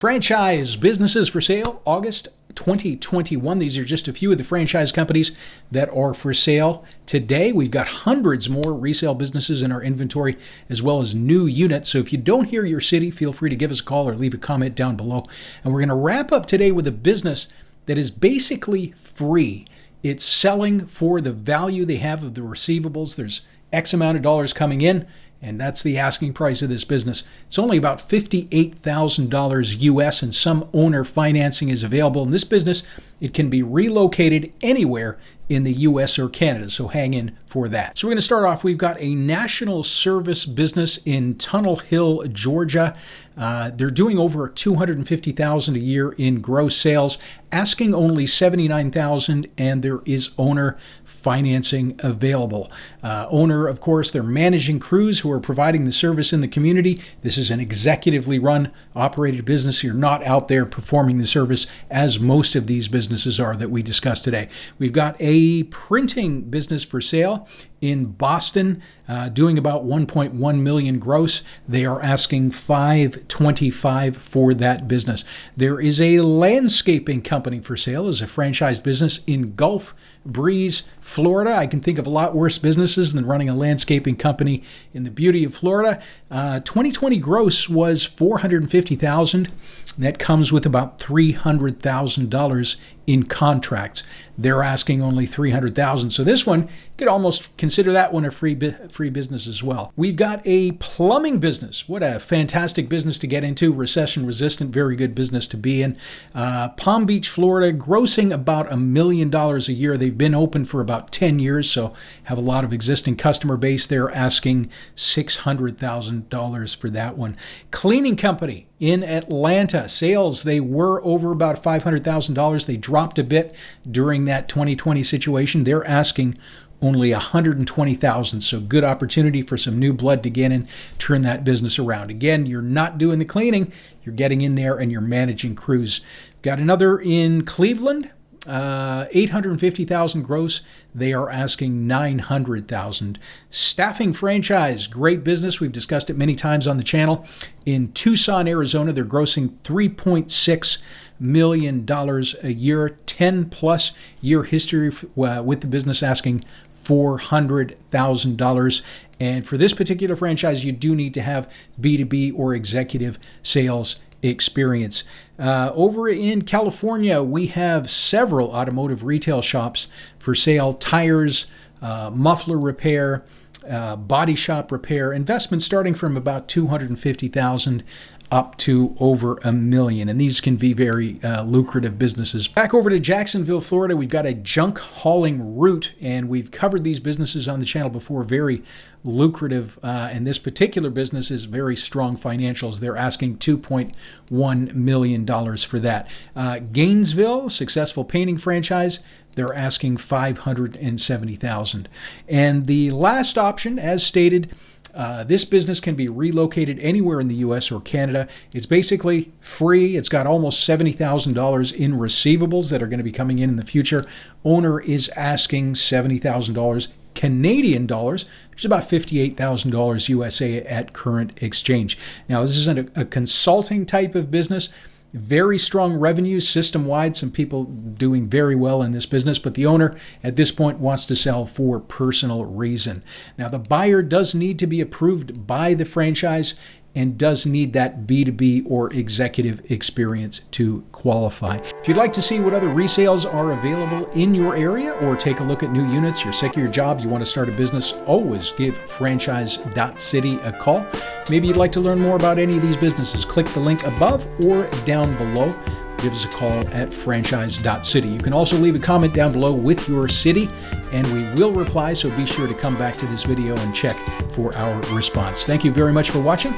Franchise businesses for sale, August 2021. These are just a few of the franchise companies that are for sale today. We've got hundreds more resale businesses in our inventory, as well as new units. So if you don't hear your city, feel free to give us a call or leave a comment down below. And we're going to wrap up today with a business that is basically free. It's selling for the value they have of the receivables. There's X amount of dollars coming in, and that's the asking price of this business. It's only about $58,000 US, and some owner financing is available. In this business, it can be relocated anywhere in the US or Canada, so hang in for that. So we're going to start off. We've got a national service business in Tunnel Hill, Georgia. They're doing over $250,000 a year in gross sales, asking only $79,000, and there is owner financing available. Owner, of course, they're managing crews who are providing the service in the community. This is an executively run, operated business. You're not out there performing the service as most of these businesses are that we discussed today. We've got a printing business for sale in Boston, doing about 1.1 million gross. They are asking $525,000 for that business. There is a landscaping company for sale as a franchise business in Gulf Breeze, Florida. I can think of a lot worse businesses than running a landscaping company in the beauty of Florida. 2020 gross was $450,000. That comes with about $300,000 in contracts. They're asking only $300,000. So this one, you could almost consider that one a free business as well. We've got a plumbing business. What a fantastic business to get into. Recession resistant, very good business to be in. Palm Beach, Florida, grossing about $1 million a year. They've been open for about 10 years, so have a lot of existing customer base. They're asking $600,000 for that one. Cleaning company in Atlanta. Sales, they were over about $500,000. They dropped a bit during that 2020 situation. They're asking only $120,000. So good opportunity for some new blood to get in, turn that business around. Again, you're not doing the cleaning. You're getting in there and you're managing crews. Got another in Cleveland. $850,000 gross. They are asking $900,000. Staffing franchise, great business. We've discussed it many times on the channel. In Tucson, Arizona, they're grossing $3.6 million a year, 10+ year history with the business, asking $400,000. And for this particular franchise, you do need to have B2B or executive sales experience. Over in California, we have several automotive retail shops for sale. Tires, muffler repair, body shop repair. Investment starting from about $250,000 up to over $1 million. And these can be very lucrative businesses. Back over to Jacksonville, Florida, we've got a junk hauling route, and we've covered these businesses on the channel before. Very lucrative, and this particular business is very strong financials. They're asking $2.1 million for that. Gainesville, successful painting franchise, they're asking $570,000. And the last option, as stated, this business can be relocated anywhere in the US or Canada. It's basically free. It's got almost $70,000 in receivables that are going to be coming in the future. Owner is asking $70,000 Canadian dollars, which is about $58,000 USA at current exchange. Now, this isn't a consulting type of business. Very strong revenue system-wide, some people doing very well in this business, but the owner at this point wants to sell for personal reason. Now, the buyer does need to be approved by the franchise and does need that B2B or executive experience to qualify. If you'd like to see what other resales are available in your area or take a look at new units, you're sick of your job, you want to start a business, always give franchise.city a call. Maybe you'd like to learn more about any of these businesses. Click the link above or down below. Give us a call at franchise.city. You can also leave a comment down below with your city, and we will reply, so be sure to come back to this video and check for our response. Thank you very much for watching.